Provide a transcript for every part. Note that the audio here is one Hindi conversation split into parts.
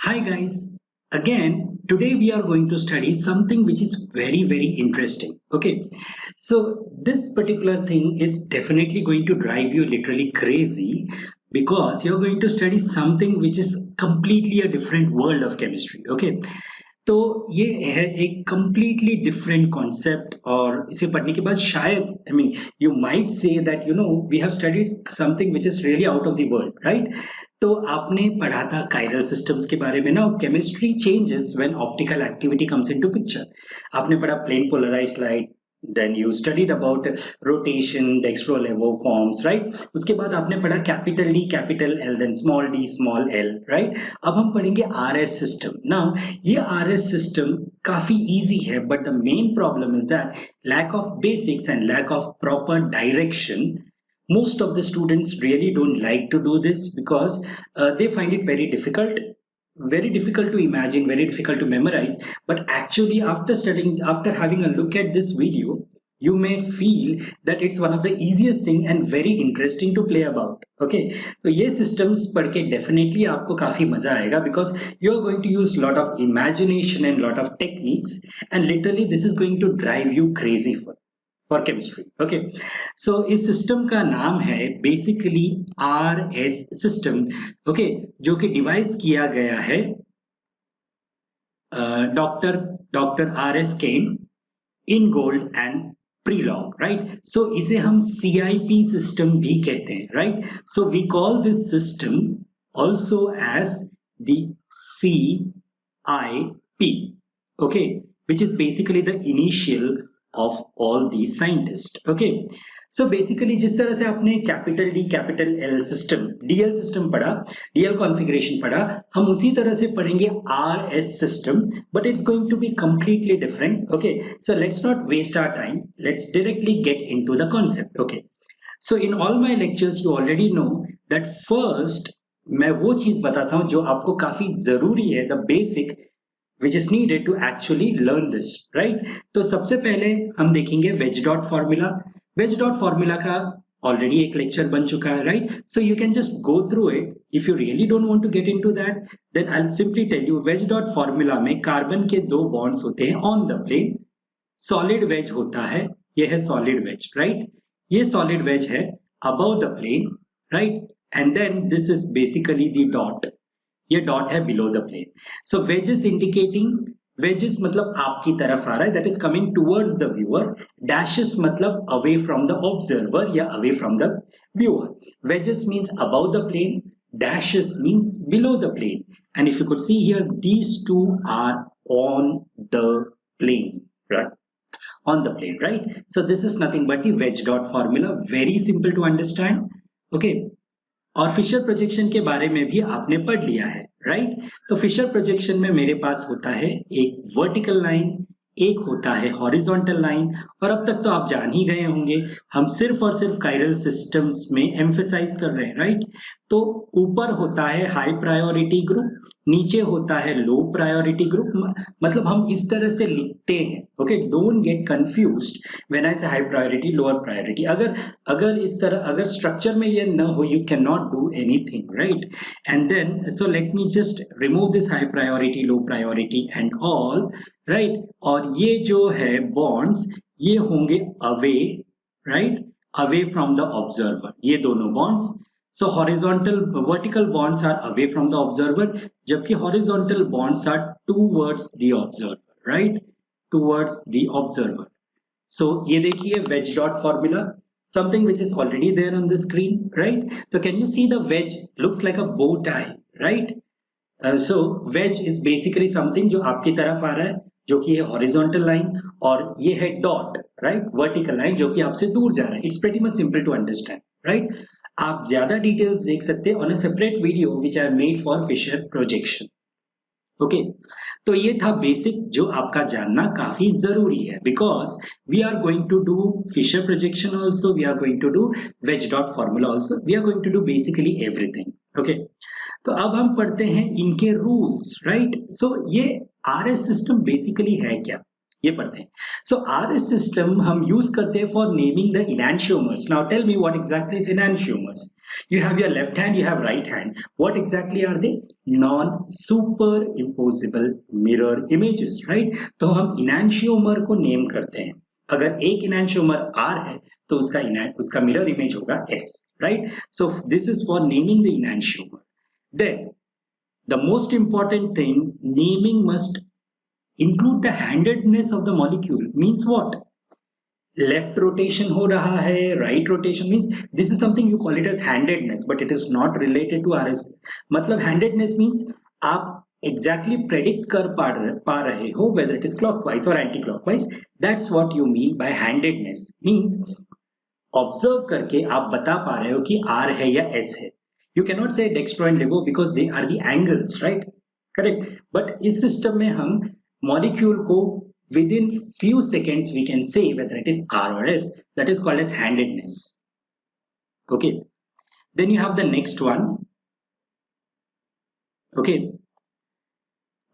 Hi guys, again today we are going to study something which is very interesting. Okay, so this particular thing is definitely going to drive you literally crazy because you're going to study something which is completely a different world of chemistry. Okay, तो ये है एक completely different concept और इसे पढ़ने के बाद शायद you might say that we have studied something which is really out of the world, right? तो आपने पढ़ा था कायरल सिस्टम्स के बारे में ना, chemistry changes when optical activity comes into picture. आपने पढ़ा plane polarised light, then you studied about rotation, dextro levo forms, right? उसके बाद आपने पढ़ा capital D capital L then small D small L, right? अब हम पढ़ेंगे आरएस सिस्टम। नाउ ये आरएस सिस्टम काफी इजी है, but the main problem is that lack of basics and lack of proper direction. Most of the students really don't like to do this because they find it very difficult to imagine, very difficult to memorize. But actually after studying, after having a look at this video, you may feel that it's one of the easiest thing and very interesting to play about. Okay, तो ये systems पढ़ के definitely आपको काफी मजा आएगा because you are going to use lot of imagination and lot of techniques, and literally this is going to drive you crazy for chemistry. Okay, so इस सिस्टम का नाम है बेसिकली RS सिस्टम। ओके, जो कि डिवाइस किया गया है doctor doctor RS Cahn, Ingold and Prelog, right? So इसे हम CIP सिस्टम भी कहते हैं, right? So we call this system also as the CIP, okay, which is basically the initial of all these scientists. Okay, so basically जिस तरह से आपने capital D capital L system, DL system पढ़ा, DL कॉन्फ़िगरेशन पढ़ा, हम उसी तरह से पढ़ेंगे RS system, but it's going to be completely different. Okay, so let's not waste our time, let's directly get into the concept. Okay, so in all my lectures you already know that first मैं वो चीज बताता हूँ जो आपको काफी जरूरी है, the basic which is needed to actually learn this, right? तो सबसे पहले हम देखेंगे wedge dot formula. Wedge dot formula का ऑलरेडी एक लेक्चर बन चुका है, right? So you can just go through it. If you really don't want to get into that, then I will simply tell you wedge dot formula में कार्बन के दो बॉन्ड्स होते हैं on the plane, solid wedge होता है, ये है सॉलिड वेज, राइट? ये सॉलिड वेज है above the plane, right? And then this is basically the dot, ये डॉट है below the plane. So wedges indicating, wedges मतलब आपकी तरफ आ रहा है, that is coming towards the viewer. Dashes मतलब अवे फ्रॉम द ऑब्जर्वर या away from the viewer. Wedges means above the plane, dashes means below the plane, and if you could see here these two are on the plane, right? On the plane, right? So this is nothing but the wedge dot formula, very simple to understand. Okay, और फिशर प्रोजेक्शन के बारे में भी आपने पढ़ लिया है, राइट? तो फिशर प्रोजेक्शन में मेरे पास होता है एक वर्टिकल लाइन, एक होता है हॉरिजॉन्टल लाइन, और अब तक तो आप जान ही गए होंगे हम सिर्फ और सिर्फ कायरल सिस्टम्स में एम्फेसाइज कर रहे हैं, राइट? तो ऊपर होता है हाई प्रायोरिटी ग्रुप, नीचे होता है लो प्रायोरिटी ग्रुप, मतलब हम इस तरह से लिखते हैं। Okay, don't get confused when I से हाई प्रायोरिटी लोअर प्रायोरिटी। अगर अगर इस तरह अगर स्ट्रक्चर में ये न हो, you can not do anything, right? And then so let me just remove this high priority low priority and all, right? और ये जो है बॉन्ड्स, ये होंगे away, right? Away from the observer, ये दोनों bonds. So horizontal, vertical bonds are away from the observer, जबकि horizontal bonds are towards the observer, right? Towards the observer. So ये देखिए wedge dot formula, something which is already there on the screen, right? So can you see the wedge looks like a bow tie, right? So wedge is basically something जो आपकी तरफ आ रहा है, जो कि है horizontal line, और ये है dot, right? Vertical line जो कि आपसे दूर जा रहा है। It's pretty much simple to understand, right? आप ज्यादा डिटेल्स देख सकते हैं on a separate video which I made for Fisher projection. Okay, तो ये था बेसिक जो आपका जानना काफी जरूरी है, because we are going to do Fisher projection also, we are going to do wedge dot formula also, we are going to do basically everything. Okay, तो अब हम पढ़ते हैं इनके रूल्स, राइट? सो ये आरएस सिस्टम बेसिकली है क्या? ये पढ़ते हैं. So RS system हम use करते हैं for naming the enantiomers. Now tell me what exactly is enantiomers. You have your left hand, you have right hand. What exactly are they? Non-superimposable mirror images, right? तो हम enantiomer को name करते हैं. अगर एक enantiomer R है तो उसका mirror image होगा S, right? So this is for naming the enantiomer. Then the most important thing, naming must include the handedness of the molecule. Means what? Left rotation हो रहा है, right rotation means this is something you call it as handedness, but it is not related to RS. मतलब handedness means आप exactly predict कर पा रहे हो whether it is clockwise or anti-clockwise. That's what you mean by handedness. Means observe करके आप बता पा रहे हो कि R है या S है. You cannot say dextro and levo because they are the angles, right? Correct. But इस सिस्टम में हम मॉलिक्यूल को within few seconds we can say whether it is R or S. That is called as handedness. Okay. Then you have the next one. Okay.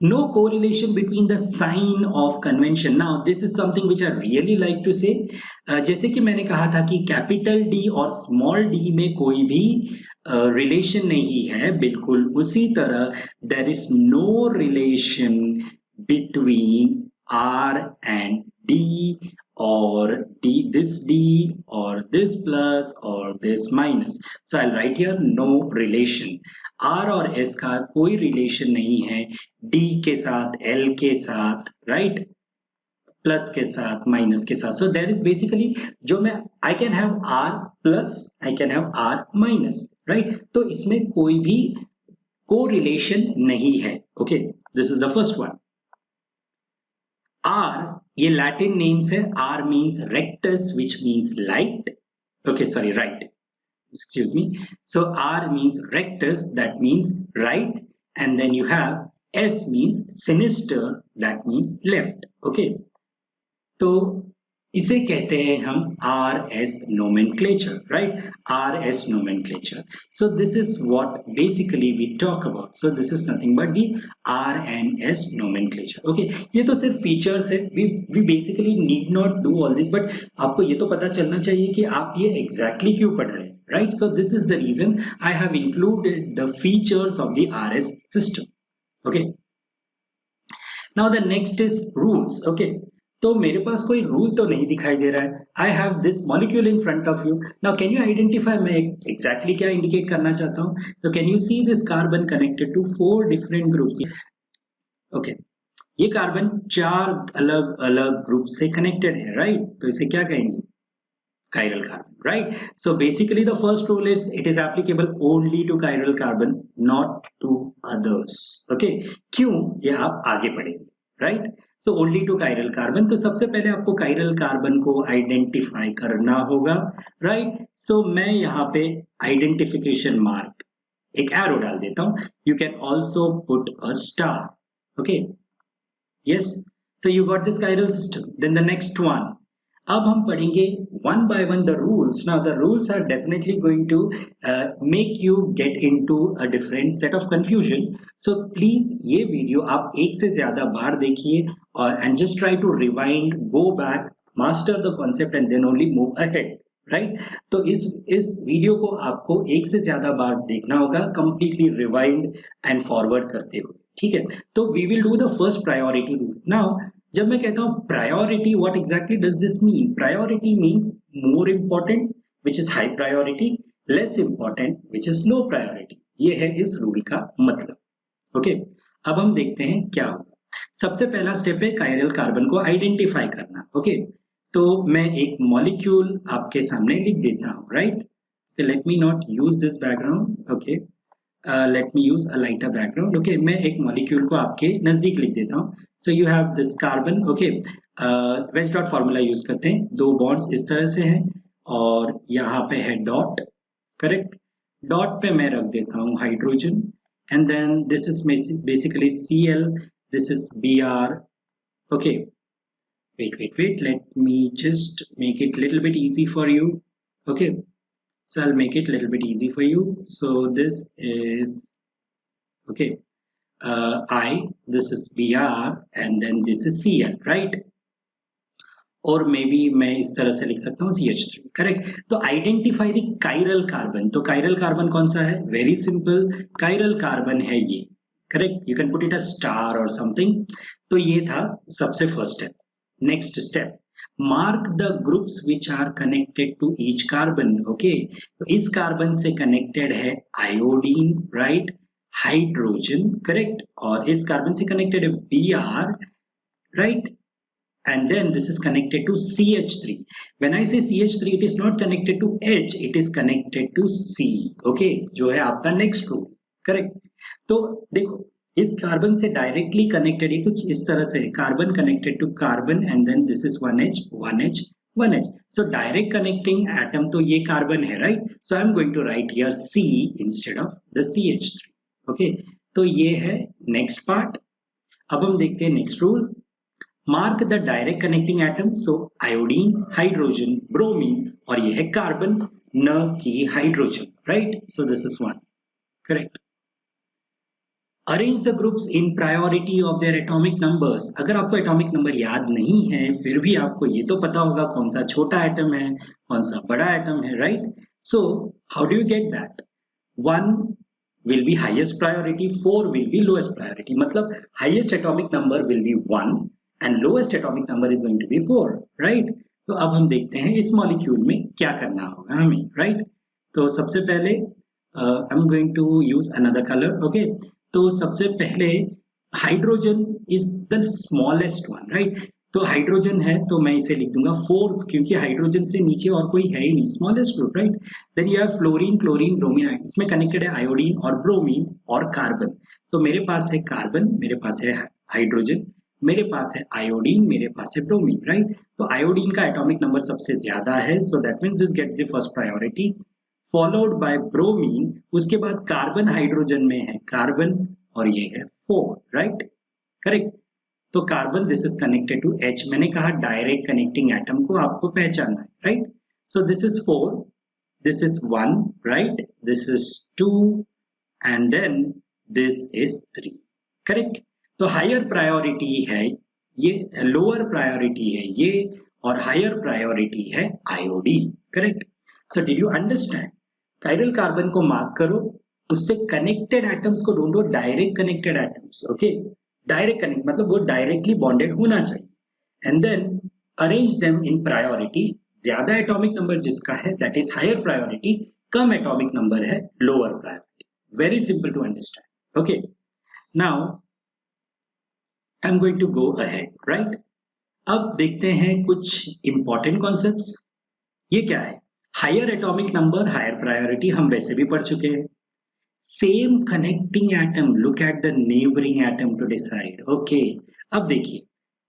No correlation between the sign of convention. Now this is something which I really like to say. जैसे कि मैंने कहा था कि कैपिटल D और स्मॉल d में कोई भी रिलेशन नहीं है, बिल्कुल उसी तरह there is no relation between R and D or D or this plus or this minus. So I'll write here no relation. R और S का कोई रिलेशन नहीं है D के साथ, L के साथ, right? प्लस के साथ, माइनस के साथ. So there is basically जो मैं I can have R plus, I can have R minus, right? तो इसमें कोई भी कोरिलेशन नहीं है. Okay, this is the first one. R ये लैटिन नेम्स है. R means rectus which means light. Okay, sorry, right. Excuse me. So R means rectus, that means right, and then you have S means sinister, that means left. Okay. तो इसे कहते हैं हम RS nomenclature, right? RS nomenclature. So this is what basically we talk about. So this is nothing but the R and S nomenclature. Okay, ये तो सिर्फ features है. We basically need not do all this, but आपको ये तो पता चलना चाहिए कि आप ये exactly क्यों पढ़ रहे हैं, right? So this is the reason I have included the features of the RS system. Okay. Now the next is rules. Okay. तो मेरे पास कोई रूल तो नहीं दिखाई दे रहा है. I have this molecule in front of you. Now can you identify मैं एग्जैक्टली क्या इंडिकेट करना चाहता हूँ? तो can you see this carbon connected to 4 different groups. Okay, ये कार्बन 4 अलग अलग ग्रुप से कनेक्टेड है, राइट? तो इसे क्या कहेंगे? Chiral carbon, right? So basically the first rule is it is applicable only to chiral carbon, not to others. Okay, क्यों? ये आप आगे पढ़ेंगे, right? So only to chiral carbon. तो सबसे पहले आपको chiral carbon को आइडेंटिफाई करना होगा, right? So मैं यहाँ पे आइडेंटिफिकेशन मार्क एक एरो डाल देता हूँ. You can also put a star. Okay, yes. So you got this chiral system. Then the next one. अब हम पढ़ेंगे one by one the rules. Now the rules are definitely going to make you get into a different set of confusion. So please ये वीडियो आप एक से ज्यादा बार देखिए और and just try to rewind, go back, master the concept and then only move ahead. Right तो इस वीडियो को आपको एक से ज्यादा बार देखना होगा, कंप्लीटली रिवाइंड एंड फॉरवर्ड करते हुए. ठीक है, तो we will do the first priority rule. Now जब मैं कहता हूं priority, what exactly does this mean? Priority means more important which is high priority, less important which is low priority. ये है इस रूल का मतलब. ओके, अब हम देखते हैं क्या होगा. सबसे पहला स्टेप है कायरल कार्बन को आइडेंटिफाई करना. ओके, तो मैं एक मॉलिक्यूल आपके सामने लिख देता हूं, right? Let me not use this background. Okay, let me use a lighter background. Okay, मैं एक मॉलिक्यूल को आपके नजदीक लिख देता हूँ. So you have this carbon. Okay, wedge dot formula use करते हैं. 2 बॉन्ड्स इस तरह से हैं और यहाँ पे है डॉट. करेक्ट, डॉट पे मैं रख देता हूँ hydrogen and then this is basically Cl, this is Br. Okay, wait, let me just make it little bit easy for you. Okay, so I'll make it little bit easy for you. So this is okay, I, this is Br and then this is Cl, right? और मे बी मैं इस तरह से लिख सकता हूँ CH3, करेक्ट। तो आइडेंटिफाई द काइरल कार्बन, तो काइरल कार्बन कौन सा है? वेरी सिंपल, काइरल कार्बन है ये, correct. You can put it a star और समथिंग। तो ये था सबसे first step. Next step, mark the groups which are connected to each carbon, okay. तो इस कार्बन से कनेक्टेड है आयोडीन, राइट, हाइड्रोजन, करेक्ट, और इस कार्बन से कनेक्टेड है Br, right, and then this is connected to CH3. When I say CH3, it is not connected to H, it is connected to C, okay, जो है आपका नेक्स्ट रूल, करेक्ट। तो देखो इस कार्बन से डायरेक्टली कनेक्टेड है, कुछ इस तरह से carbon connected to carbon and then this is 1H 1H 1H। So direct connecting atom तो ये कार्बन है, right. So I am going to write here C instead of the CH3, okay. तो ये है नेक्स्ट पार्ट। अब हम देखते हैं next rule, mark the direct connecting atom, so iodine, hydrogen, bromine, और ये है कार्बन, न कि hydrogen, right. So this is 1, correct. Arrange the groups in priority of their atomic numbers. अगर आपको एटॉमिक नंबर याद नहीं है फिर भी आपको ये तो पता होगा कौन सा छोटा एटम है कौन सा बड़ा एटम है, right. So how do you get that? 1 will be highest priority, 4 will be lowest priority, मतलब highest atomic number will be 1 and lowest atomic number is going to be 4, right? तो अब हम देखते हैं इस मॉलिक्यूल में क्या करना होगा हमें, right? तो सबसे पहले I'm going to use another color, okay? तो सबसे पहले hydrogen is the smallest one, right? तो हाइड्रोजन है तो मैं इसे लिख दूंगा 4th, क्योंकि हाइड्रोजन से नीचे और कोई है ही नहीं, smallest group, right. Then you have fluorine, chlorine, bromine, इसमें कनेक्टेड है आयोडीन और ब्रोमीन और कार्बन। तो मेरे पास है कार्बन, मेरे पास है हाइड्रोजन, मेरे पास है आयोडीन, मेरे पास है ब्रोमीन, राइट। तो आयोडीन का एटॉमिक नंबर सबसे ज्यादा है, so that means this gets the first priority, followed by bromine. उसके बाद कार्बन हाइड्रोजन में है कार्बन और ये है 4, राइट, करेक्ट। तो carbon this is connected to H, मैंने कहा डायरेक्ट कनेक्टिंग एटम को आपको पहचानना है, right. So this is 4, this is 1, right, this is 2 and then this is 3, correct. तो हायर प्रायोरिटी है ये, लोअर प्रायोरिटी है ये, और हायर प्रायोरिटी है iodine, correct. So did you understand? Chiral carbon को मार्क करो, उससे कनेक्टेड एटम्स को ढूंढो, direct connected atoms, okay. Direct connect मतलब वो डायरेक्टली बॉन्डेड होना चाहिए and then arrange them in priority. ज्यादा एटॉमिक नंबर जिसका है दैट इज हायर प्रायोरिटी, कम एटॉमिक नंबर है lower priority. Very simple to understand, okay. Now I am going to go ahead, right. अब देखते हैं कुछ इंपॉर्टेंट कॉन्सेप्ट्स। ये क्या है? Higher atomic number higher priority हम वैसे भी पढ़ चुके हैं। Same connecting atom, look at the neighboring atom to decide, okay। अब देखिए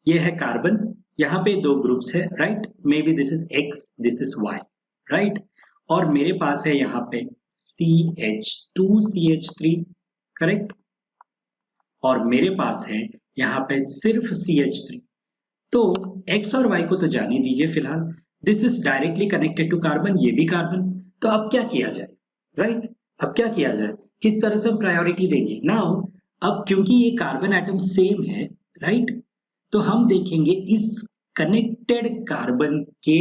ये है कार्बन, यहाँ पे दो ग्रुप्स है, right, may be this is X, this is Y, right, और मेरे पास है यहाँ पे CH2 CH3, करेक्ट, और मेरे पास है यहाँ पे सिर्फ CH3। तो X और Y को तो जाने दीजिए फिलहाल, this is directly connected to carbon, ये भी कार्बन। तो अब क्या किया जाए, राइट, अब क्या किया जाए, किस तरह से हम प्रायोरिटी देंगे? नाउ अब क्योंकि ये कार्बन एटम सेम है, राइट, तो हम देखेंगे इस कनेक्टेड कार्बन के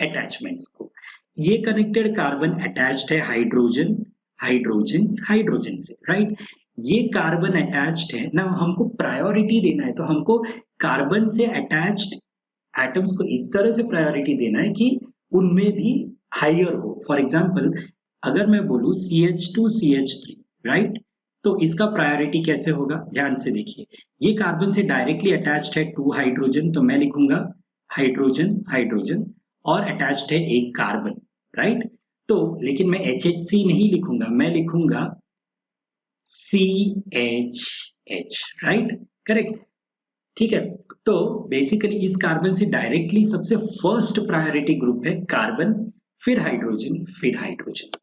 अटैचमेंट्स को। ये कनेक्टेड कार्बन अटैच्ड है हाइड्रोजन हाइड्रोजन हाइड्रोजन से, राइट। ये कार्बन अटैच्ड है ना, हमको प्रायोरिटी देना है तो हमको कार्बन से अटैच्ड एटम्स को इस तरह से प्रायोरिटी देना है कि उनमें भी हायर हो। फॉर एग्जांपल अगर मैं बोलूं CH2 CH3, राइट, तो इसका प्रायोरिटी कैसे होगा? ध्यान से देखिए, ये कार्बन से डायरेक्टली अटैच्ड है 2 हाइड्रोजन, तो मैं लिखूंगा हाइड्रोजन हाइड्रोजन, और अटैच्ड है एक कार्बन, राइट। तो लेकिन मैं HHC नहीं लिखूंगा, मैं लिखूंगा CHH, राइट, करेक्ट, ठीक है। तो बेसिकली इस कार्बन से डायरेक्टली सबसे फर्स्ट प्रायोरिटी ग्रुप है कार्बन, फिर हाइड्रोजन, फिर hydrogen,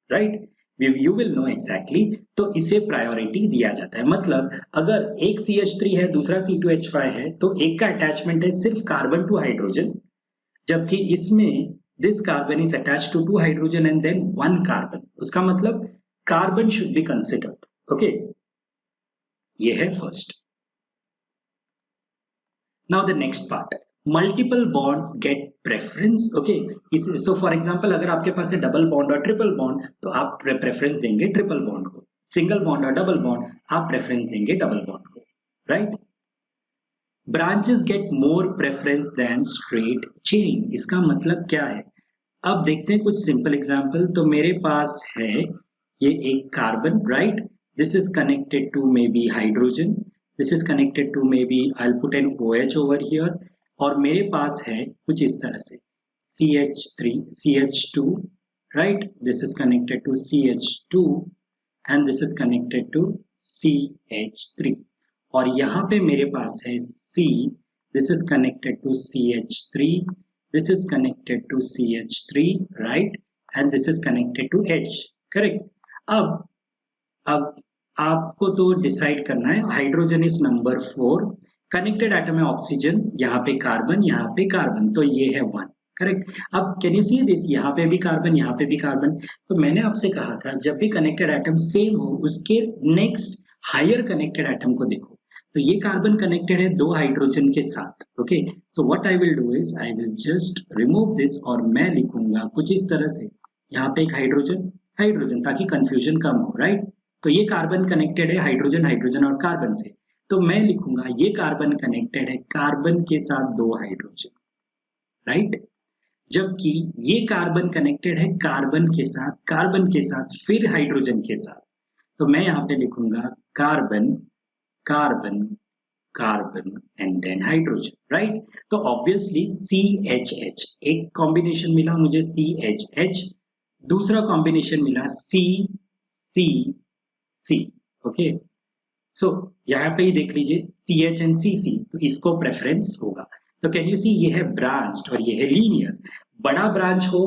right, you will know exactly. तो इसे प्रायोरिटी दिया जाता है। मतलब अगर एक CH3 है दूसरा C2H5 है तो एक का अटैचमेंट है सिर्फ कार्बन टू हाइड्रोजन, जबकि इसमें this carbon is attached to 2 hydrogen and then 1 carbon, उसका मतलब carbon should be considered, okay. ये है first. Now the next part, multiple bonds get preference. Okay, so for example अगर आपके पास है डबल बॉन्ड और ट्रिपल बॉन्ड तो आप प्रेफरेंस देंगे ट्रिपल बॉन्ड को, सिंगल बॉन्ड और डबल बॉन्ड आप प्रेफरेंस देंगे डबल बॉन्ड को, राइट। Branches get more preference then straight chain, इसका मतलब क्या है? अब देखते हैं कुछ सिंपल एग्जांपल। तो मेरे पास है ये एक carbon, right, this is connected to may be hydrogen, this is connected to may be I will put an OH over here, और मेरे पास है कुछ इस तरह से CH2, right, this is connected to CH2 and this is connected to CH3, और यहाँ पे मेरे पास है C, this is connected to CH3, this is connected to CH3, right, and this is connected to H, correct। अब आपको तो डिसाइड करना है, hydrogen is number 4, connected atom है ऑक्सीजन, यहाँ पे कार्बन, तो ये है 1, करेक्ट। अब कैन यू सी दिस, यहाँ पे भी कार्बन, यहाँ पे भी कार्बन। तो मैंने आपसे कहा था जब भी कनेक्टेड एटम सेम हो उसके नेक्स्ट हायर कनेक्टेड एटम को देखो। तो ये कार्बन कनेक्टेड है 2 हाइड्रोजन के साथ, okay. So what I will do is I will just remove this, और मैं लिखूंगा कुछ इस तरह से, यहाँ पे एक हाइड्रोजन ताकि कंफ्यूजन कम हो, राइट। तो ये कार्बन कनेक्टेड है हाइड्रोजन और कार्बन से, तो मैं लिखूंगा ये कार्बन कनेक्टेड है कार्बन के साथ 2 हाइड्रोजन, राइट, जबकि ये कार्बन कनेक्टेड है कार्बन के साथ फिर हाइड्रोजन के साथ। तो मैं यहाँ पे लिखूंगा carbon and then hydrogen, right. तो ऑब्वियसली CHH, एक कॉम्बिनेशन मिला मुझे CHH, दूसरा कॉम्बिनेशन मिला C, ओके। सो यहाँ पे ही देख लीजिए CH एंड CC, तो इसको प्रेफरेंस होगा। तो कैन यू सी, ये है ब्रांच और ये है लीनियर। बड़ा ब्रांच हो,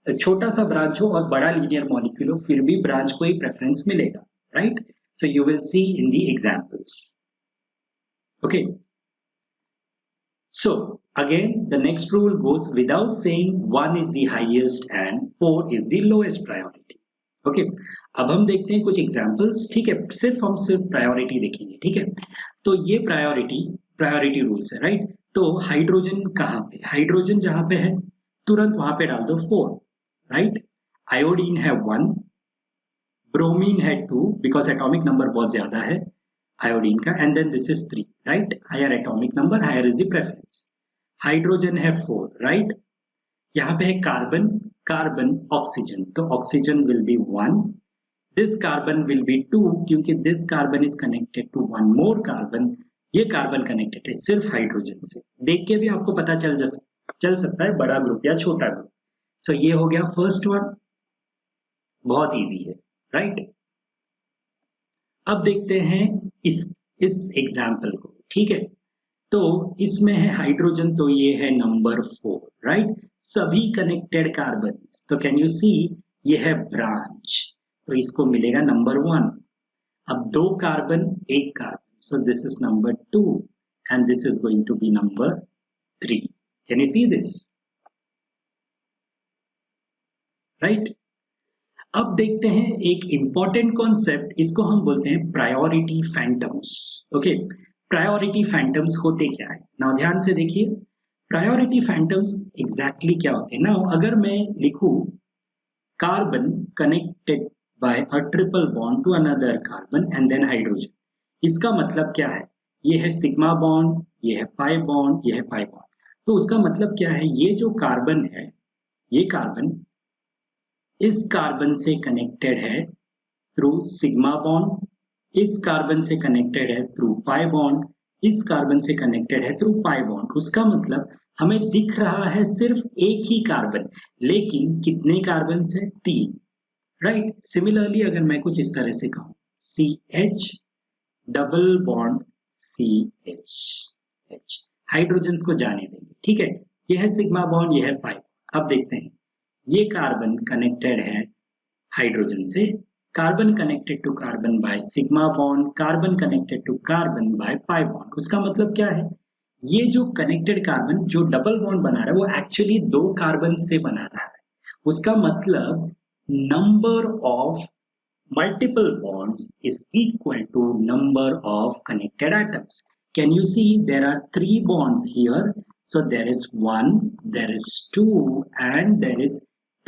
छोटा सा ब्रांच हो और बड़ा लीनियर मॉलिक्यूल हो, फिर भी ब्रांच को ही प्रेफरेंस मिलेगा, right. So you will see in the examples. Okay. So again, the next rule goes without saying 1 is the highest and 4 is the lowest priority. Okay. अब हम देखते हैं कुछ examples, ठीक है, हम सिर्फ प्रायोरिटी देखेंगे, ठीक है। तो ये प्रायोरिटी रूल्स है, राइट। तो हाइड्रोजन कहाँ पे, हाइड्रोजन जहां पे है तुरंत वहां पे डाल दो 4, राइट। आयोडीन है 1, ब्रोमीन है 2 बिकॉज एटॉमिक नंबर बहुत ज्यादा है आयोडीन का, and then this is 3, right, higher atomic number, higher is the preference. Hydrogen है 4, राइट, यहाँ पे है कार्बन ऑक्सीजन, तो oxygen will be 1, this carbon will be 2 क्योंकि this carbon is connected to 1 more carbon, ये कार्बन कनेक्टेड है सिर्फ हाइड्रोजन से। देख के भी आपको पता चल सकता है बड़ा ग्रुप या छोटा ग्रुप। सो ये हो गया फर्स्ट वन, बहुत इजी है, राइट। अब देखते हैं इस एग्जाम्पल को, ठीक है। तो इसमें है हाइड्रोजन, तो ये है नंबर 4, राइट, सभी कनेक्टेड कार्बन, तो कैन यू सी ये है ब्रांच, तो इसको मिलेगा नंबर 1। अब 2 carbon 1 carbon, so this is number 2 and this is going to be number 3। Can you see this, right. अब देखते हैं एक इंपॉर्टेंट कॉन्सेप्ट, इसको हम बोलते हैं priority phantoms, okay. Priority phantoms होते क्या है, नाउ ध्यान से देखिए, प्रायोरिटी फैंटम्स एग्जैक्टली क्या होते हैं। नाउ अगर मैं लिखूं carbon connected by a triple bond to another carbon and then hydrogen, इसका मतलब क्या है, ये है सिग्मा बॉन्ड, ये है पाई बॉन्ड, ये है पाई बॉन्ड। तो उसका मतलब क्या है, ये जो कार्बन है, ये कार्बन इस कार्बन से कनेक्टेड है थ्रू सिग्मा बॉन्ड, इस कार्बन से कनेक्टेड है थ्रू पाई बॉन्ड, इस कार्बन से कनेक्टेड है थ्रू पाई बॉन्ड। उसका मतलब हमें दिख रहा है सिर्फ एक ही कार्बन, लेकिन कितने कार्बन से, 3, राइट। सिमिलरली अगर मैं कुछ इस तरह से कहूं CH double bond CH, hydrogen को जाने देंगे, ठीक है। यह है सिग्मा बॉन्ड, यह है पाई। अब देखते हैं, ये कार्बन कनेक्टेड है हाइड्रोजन से, carbon connected to carbon by sigma bond, carbon connected to carbon by pi bond. उसका मतलब क्या है, ये जो कनेक्टेड कार्बन जो डबल बॉन्ड बना रहा है वो एक्चुअली 2 कार्बन से बना रहा है। उसका मतलब number of multiple bonds is equal to number of connected atoms. Can you see there are 3 bonds here, So there is 1, there is 2 and there is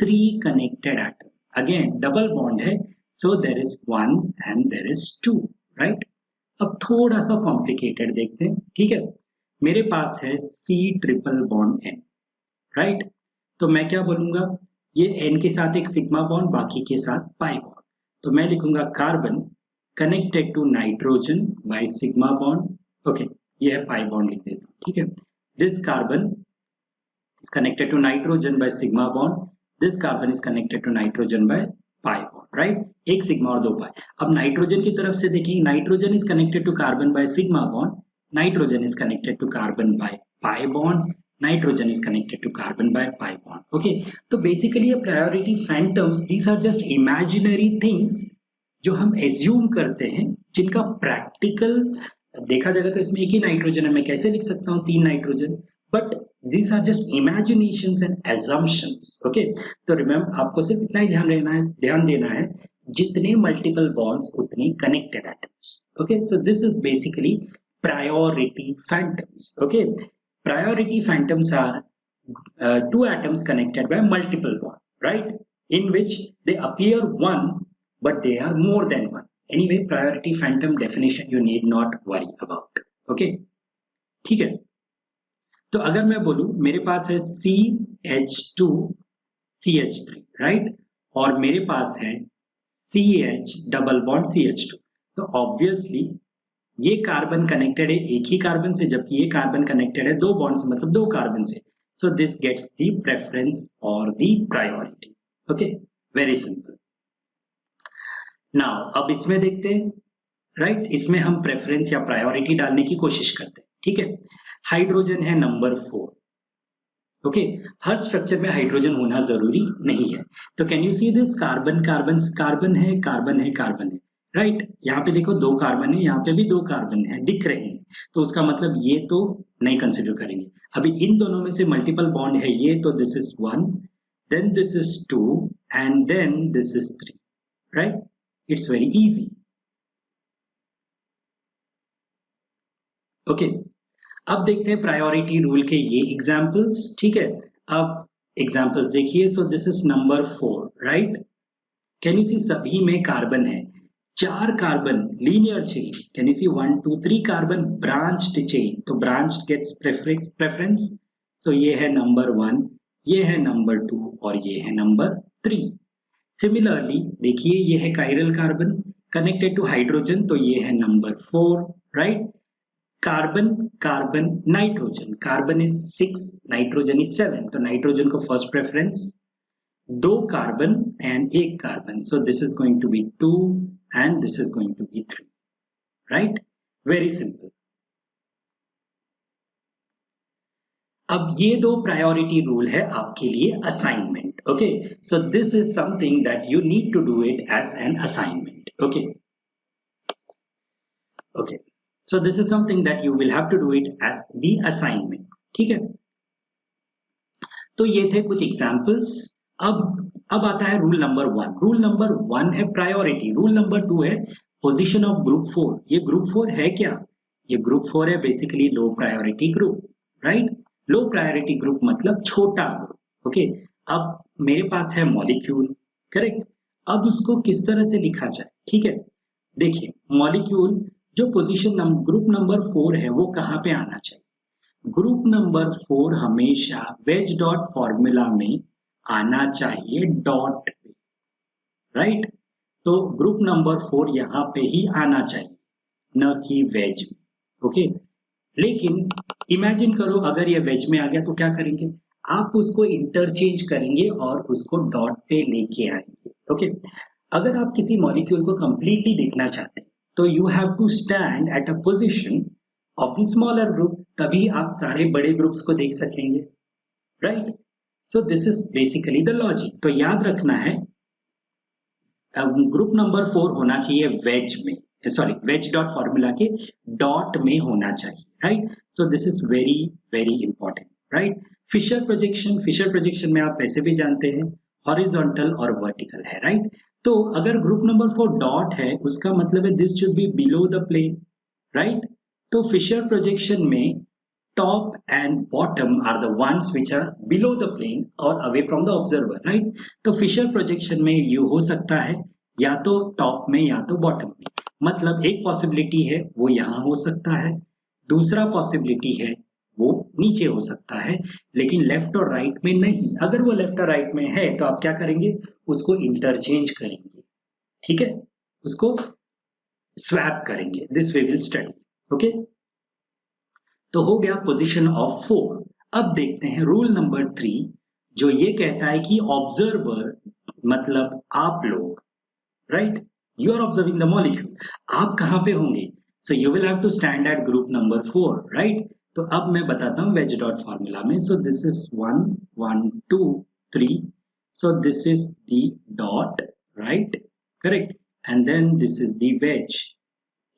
3 connected atoms. Again double bond है, so there is 1 and there is 2, right? अब थोड़ा सा कॉम्प्लिकेटेड देखते हैं, ठीक है? मेरे पास है C triple bond N, right? तो मैं क्या बोलूंगा, ये N के साथ एक सिग्मा बॉन्ड, बाकी के साथ पाई बॉन्ड। तो मैं लिखूंगा carbon connected to nitrogen by sigma bond, okay, ये है पाई बॉन्ड लिख देता हूँ, ठीक है? This carbon is connected to nitrogen by sigma bond. This carbon is connected to nitrogen by pi bond, right? एक सिग्मा और दो पाई। अब नाइट्रोजन की तरफ से देखेंगे, nitrogen is connected to carbon by sigma bond. Nitrogen is connected to carbon by pi bond. Nitrogen is connected to carbon by pi bond. Okay, तो basically ये priority phantoms, these are just imaginary things जो हम assume करते हैं, जिनका practical देखा जाएगा तो इसमें एक ही नाइट्रोजन है, मैं कैसे लिख सकता हूँ 3 nitrogen, but these are just imaginations and assumptions, okay? तो रिमेम्बर आपको सिर्फ इतना ही ध्यान देना है, जितने मल्टीपल बॉन्ड्स उतने connected atoms, okay? So this is basically priority phantoms, okay? Priority phantoms are two atoms connected by multiple bond, right? In which they appear one, but they are more than one. Anyway, priority phantom definition you need not worry about, okay? ठीक है? तो अगर मैं बोलूं मेरे पास है CH2 CH3, राइट? और मेरे पास है CH डबल बॉन्ड CH2, तो ऑब्वियसली ये कार्बन कनेक्टेड है एक ही कार्बन से, जबकि ये कार्बन कनेक्टेड है दो बॉन्ड से, मतलब दो कार्बन से। So this gets the preference और the priority, okay? Very simple. Now अब इसमें देखते हैं, राइट? इसमें हम प्रेफरेंस या प्रायोरिटी डालने की कोशिश करते हैं, ठीक है? हाइड्रोजन है नंबर 4, ओके? हर स्ट्रक्चर में हाइड्रोजन होना जरूरी नहीं है। तो can you see this carbon carbon carbon है, कार्बन है, कार्बन है, राइट? यहाँ पे देखो दो कार्बन है, यहाँ पे भी दो कार्बन है, दिख रहे हैं, तो उसका मतलब ये तो नहीं कंसिडर करेंगे। अभी इन दोनों में से मल्टीपल बॉन्ड है ये, तो this is 1, then this is 2 and then this is 3, right? It's very easy, okay? अब देखते हैं प्रायोरिटी रूल के ये एग्जांपल्स, ठीक है? अब एग्जांपल्स देखिए। So this is number 4, right? Can you see सभी में कार्बन है, 4 carbon linear chain, can you see 1 2 3 carbon branched chain, तो ब्रांच गेट्स प्रेफरेंस। सो ये है नंबर 1, ये है नंबर 2 और ये है नंबर 3। सिमिलरली देखिए ये है chiral carbon connected to hydrogen, तो ये है number 4, right? Carbon carbon nitrogen, carbon is 6, nitrogen is 7, तो नाइट्रोजन को फर्स्ट प्रेफरेंस, दो कार्बन एंड एक carbon, so this is going to be 2 and this is going to be 3, right? Very simple. अब ये दो प्रायोरिटी रूल है आपके लिए assignment, okay? So this is something that you need to do it as an assignment, okay? Okay, so this is something that you will have to do it as the assignment, ठीक है? तो ये थे कुछ एग्जांपल्स। अब आता है रूल नंबर 1। रूल नंबर 1 है प्रायोरिटी, रूल नंबर 2 है पोजीशन ऑफ ग्रुप 4। ये ग्रुप 4 है क्या? ये ग्रुप 4 है basically low priority group, right? Low priority group मतलब छोटा ग्रुप, ओके? अब मेरे पास है मॉलिक्यूल, करेक्ट? अब उसको किस तरह से लिखा जाए, ठीक है? देखिए मॉलिक्यूल जो पोजीशन ग्रुप नंबर 4 है वो कहाँ पे आना चाहिए? ग्रुप नंबर 4 हमेशा वेज डॉट फॉर्मूला में आना चाहिए, डॉट पे, राइट? तो ग्रुप नंबर 4 यहाँ पे ही आना चाहिए, न कि वेज में, ओके? लेकिन इमेजिन करो अगर ये वेज में आ गया तो क्या करेंगे? आप उसको इंटरचेंज करेंगे और उसको डॉट पे लेके आएंगे, ओके? अगर आप किसी मॉलिक्यूल को कंप्लीटली देखना चाहते हैं तो you have to stand at a position of the smaller group, तभी आप सारे बड़े ग्रुप्स को देख सकेंगे, right? So this is basically the logic. तो याद रखना है ग्रुप नंबर 4 होना चाहिए वेज में, सॉरी वेज डॉट फॉर्मूला के डॉट में होना चाहिए, right? So this is very very important, right? Fischer projection में आप वैसे भी जानते हैं हॉरिजॉन्टल और वर्टिकल है, राइट? तो अगर ग्रुप नंबर 4 डॉट है उसका मतलब है this should be below the plane, right? तो फिशर प्रोजेक्शन में top and bottom are the ones which are below the plane or away from the observer, right? तो फिशर प्रोजेक्शन में ये हो सकता है या तो टॉप में या तो बॉटम में, मतलब एक पॉसिबिलिटी है वो यहाँ हो सकता है, दूसरा पॉसिबिलिटी है वो नीचे हो सकता है, लेकिन लेफ्ट और राइट में नहीं। अगर वो लेफ्ट और राइट में है तो आप क्या करेंगे, उसको इंटरचेंज करेंगे, ठीक है, उसको स्वैप करेंगे। This way will study. Okay, तो हो गया पोजीशन ऑफ 4। अब देखते हैं रूल नंबर 3, जो ये कहता है कि ऑब्जर्वर मतलब आप लोग, right, you are observing the molecule, आप कहां पे होंगे? So you will have to stand at group number 4, right? तो अब मैं बताता हूं वेज डॉट फॉर्मूला में। So this is 1 1 2 3, so this is the dot, right, correct, and then this is the wedge,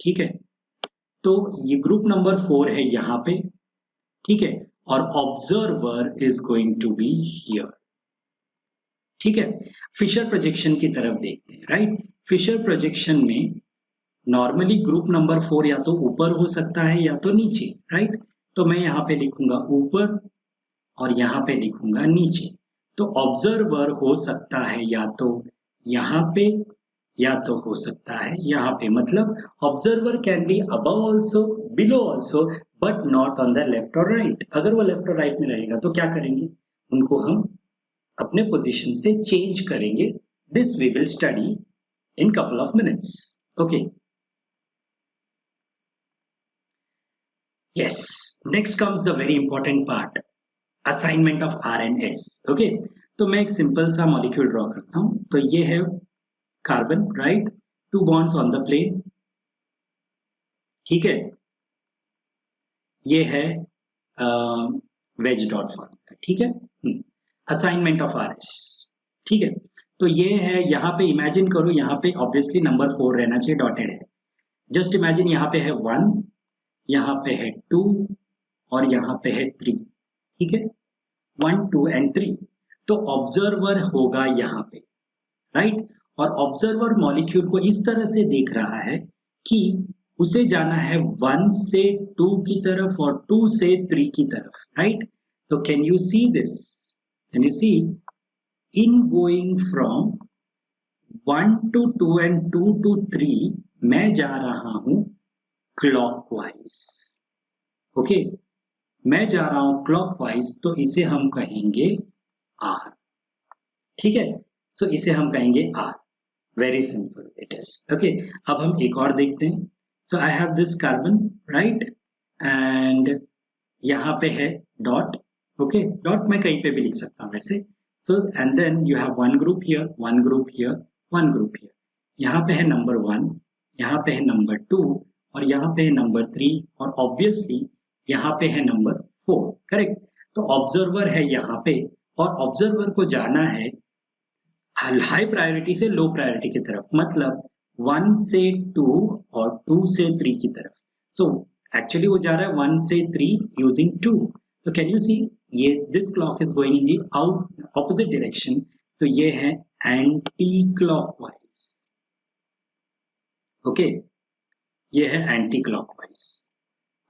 ठीक है। तो ये ग्रुप नंबर 4 है यहाँ पे, ठीक है, और observer is going to be here, ठीक है। फिशर प्रोजेक्शन की तरफ देखते हैं, राइट। फिशर प्रोजेक्शन में नॉर्मली ग्रुप नंबर 4 या तो ऊपर हो सकता है या तो नीचे, राइट। तो मैं यहाँ पे लिखूंगा ऊपर और यहाँ पे लिखूंगा नीचे। तो ऑब्जर्वर हो सकता है या तो यहाँ पे या तो हो सकता है यहाँ पे, मतलब observer can be above also, below also, but not on the left और राइट। अगर वो लेफ्ट और राइट में रहेगा तो क्या करेंगे, उनको हम अपने पोजीशन से चेंज करेंगे। This we will study in couple of minutes. Okay, yes, next comes the very important part, assignment of R and S। Okay, तो मैं एक सिंपल सा मॉलिक्यूल ड्रॉ करता हूं। तो ये है carbon, right, 2 bonds on the plane, ठीक है। ये है वेज डॉट फॉर्मूला, ठीक है। असाइनमेंट ऑफ आर एस, ठीक है। तो ये है, यहाँ पे इमेजिन करो, यहाँ पे ऑब्वियसली नंबर 4 रहना चाहिए, डॉटेड है। जस्ट इमेजिन यहाँ पे है 1, यहाँ पे है 2 और यहाँ पे है 3, ठीक है, 1 2 एंड 3। तो ऑब्जर्वर होगा यहाँ पे, राइट। और ऑब्जर्वर मॉलिक्यूल को इस तरह से देख रहा है कि उसे जाना है 1 से 2 की तरफ और 2 से 3 की तरफ, राइट। तो can you see this, can you see, in going from 1 to 2 and 2 to 3 मैं जा रहा हूं क्लॉकवाइज। ओके, मैं जा रहा हूं क्लॉकवाइज, तो इसे हम कहेंगे आर, ठीक है। सो इसे हम कहेंगे R, very simple it is. Okay, अब हम एक और देखते हैं। So I have this carbon, right, and यहाँ पे है डॉट। ओके, डॉट मैं कहीं पे भी लिख सकता हूँ वैसे। So and then you have one group here, one group here, one group here. यहाँ पे है नंबर 1, यहाँ पे है नंबर 2 और यहाँ पे है नंबर 3 और ऑब्वियसली यहाँ पे है नंबर 4, करेक्ट। तो ऑब्जर्वर है यहाँ पे और ऑब्जर्वर को जाना है हाई प्रायोरिटी से लो प्रायोरिटी की तरफ, मतलब 1 से 2 और 2 से 3 की तरफ। सो एक्चुअली वो जा रहा है 1 से 3 यूजिंग 2। तो कैन यू सी, ये this clock is going in the out opposite direction, तो ये है एंटी क्लॉकवाइज। ओके, ये है एंटी क्लॉकवाइज।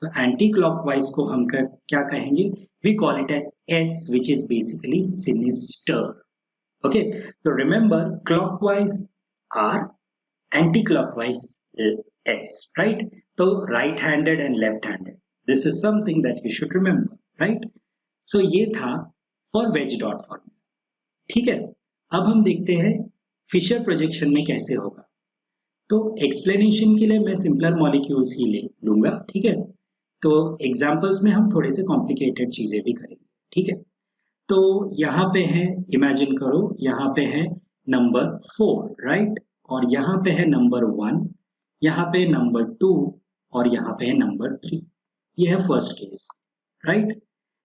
तो एंटी क्लॉकवाइज को हम क्या कहेंगे, we call it as S, which is basically sinister. Okay, so remember clockwise R, anti-clockwise S, right? So right-handed and left-handed. This is something that you should remember, right? So ये था for wedge dot formula, ठीक है। अब हम देखते हैं फिशर प्रोजेक्शन में कैसे होगा। तो एक्सप्लेनेशन के लिए मैं सिंपलर मॉलिक्यूल्स ही ले लूंगा, ठीक है। तो एग्जाम्पल्स में हम थोड़े से कॉम्प्लिकेटेड चीजें भी करेंगे, ठीक है। तो यहाँ पे है, इमेजिन करो, यहाँ पे है नंबर 4, राइट, और यहाँ पे है नंबर 1, यहाँ पे नंबर 2 और यहाँ पे है नंबर 3। ये है फर्स्ट केस, राइट।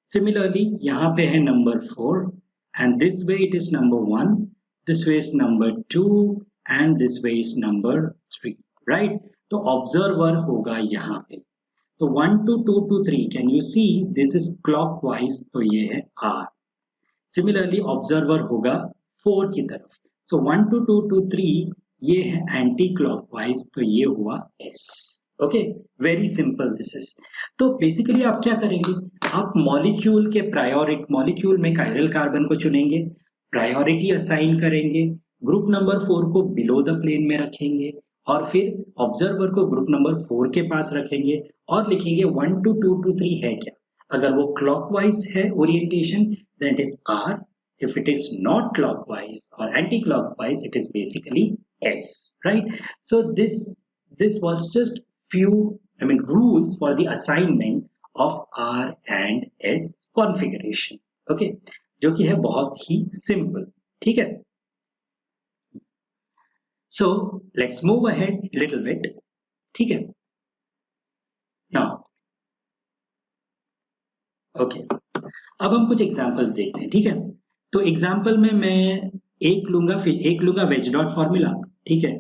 सिमिलरली यहाँ पे है number 4 and this way it is number 1, this way is number 2 and this way is number 3, right. तो ऑब्जर्वर होगा यहाँ पे। तो 1 to 2 to 3, can you see this is clockwise, तो ये है R। सिमिलरली ऑब्जर्वर होगा 4 की तरफ। सो 1 to 2 to 3 ये है एंटी क्लॉकवाइज, तो ये हुआ S। Okay, very simple this is. तो बेसिकली आप क्या करेंगे, आप मॉलिक्यूल के मॉलिक्यूल में कायरल कार्बन को चुनेंगे, प्रायोरिटी असाइन करेंगे, ग्रुप नंबर 4 को बिलो द प्लेन में रखेंगे और फिर ऑब्जर्वर को ग्रुप नंबर 4 के पास रखेंगे और लिखेंगे 1 to 2 to 3 है क्या। अगर वो क्लॉकवाइज है orientation then it is R, if it is not clockwise or anti-clockwise it is basically S, right? So this was just few rules for the assignment of R and S configuration, okay, जो कि है बहुत ही simple, ठीक है। So let's move ahead little bit, ठीक है। Now okay, अब हम कुछ एग्जांपल्स देखते हैं, ठीक है। तो एग्जाम्पल में मैं एक लूंगा वेज डॉट फॉर्मूला, ठीक है।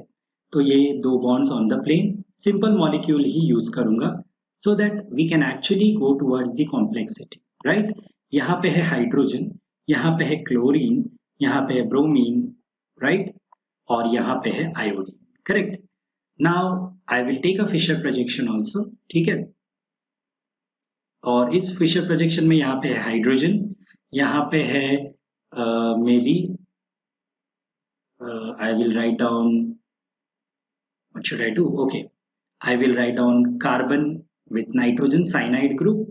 तो ये 2 bonds on the plane, simple molecule ही यूज करूंगा so that we can actually go towards the complexity, right. यहाँ पे है हाइड्रोजन, यहाँ पे है क्लोरीन, यहाँ पे है ब्रोमीन, राइट, और यहाँ पे है iodine, correct. Now I will take a Fischer projection also, ठीक है। और इस फिशर प्रोजेक्शन में यहाँ पे है हाइड्रोजन, यहाँ पे है maybe I will write down, what should I do? Okay, I will write down carbon with nitrogen cyanide group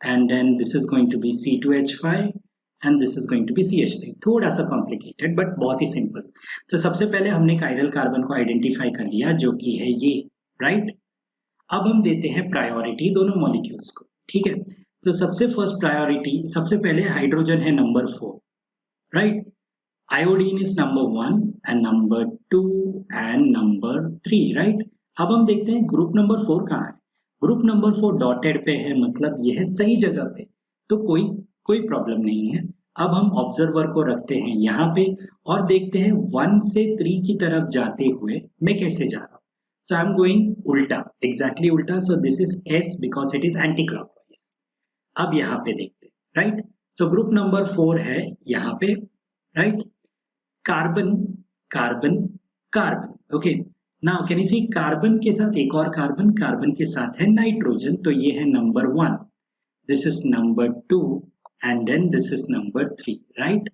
and then this is going to be C2H5 and this is going to be CH3. थोड़ा सा कॉम्प्लिकेटेड बट बहुत ही सिंपल। तो सबसे पहले हमने कायरल कार्बन को आइडेंटिफाई कर लिया जो कि है ये, राइट। अब हम देते हैं प्रायोरिटी दोनों मॉलिक्यूल्स को, ठीक है। तो सबसे फर्स्ट प्रायोरिटी, सबसे पहले हाइड्रोजन है number 4, right? Iodine is number 1 and number 2 and number 3, right? अब हम देखते हैं ग्रुप नंबर 4 कहाँ है। ग्रुप नंबर 4 डॉटेड पे है, मतलब ये है सही जगह पे, तो कोई प्रॉब्लम नहीं है। अब हम ऑब्जर्वर को रखते हैं यहाँ पे और देखते हैं 1 से 3 की तरफ जाते हुए मैं कैसे जा रहा हूँ। सो आई एम गोइंग उल्टा, एग्जैक्टली उल्टा। सो this is S because it is anti clockwise. अब यहाँ पे देखते हैं, राइट। सो ग्रुप नंबर 4 है यहाँ पे, right. Carbon carbon carbon, okay. Now can you see carbon के साथ एक और कार्बन, कार्बन के साथ है नाइट्रोजन, तो ये है number 1, this is number 2 and then this is number 3, right.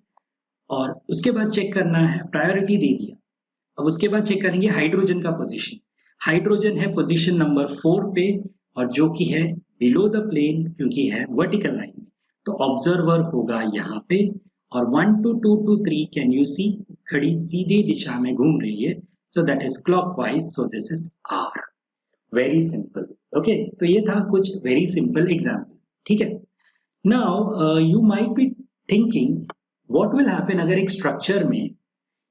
और उसके बाद चेक करना है, प्रायोरिटी दे दिया। अब उसके बाद चेक करेंगे हाइड्रोजन का पोजीशन। हाइड्रोजन है पोजीशन नंबर 4 पे और जो कि है बिलो द प्लेन क्योंकि है वर्टिकल लाइन में, तो ऑब्जर्वर होगा यहाँ पे। और 1 to 2 to 3 can you see घड़ी सीधे दिशा में घूम रही है, so that is clockwise, so this is R. Very simple, okay. तो ये था कुछ वेरी सिंपल एग्जाम्पल, ठीक है। Now you might be thinking what will happen अगर एक स्ट्रक्चर में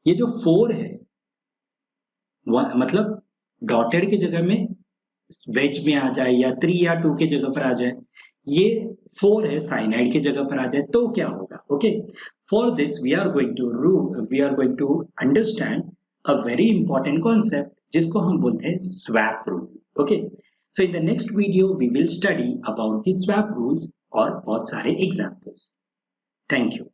ये जो 4 है मतलब डॉटेड की जगह में वेज में आ जाए या 3 या 2 के जगह पर आ जाए, ये 4 है साइनाइड की जगह पर आ जाए तो क्या होगा, okay. For this we are going to understand a very important concept जिसको हम बोलते हैं swap rule, okay. So in the next video we will study about the swap rules और बहुत सारे एग्जांपल्स। Thank you.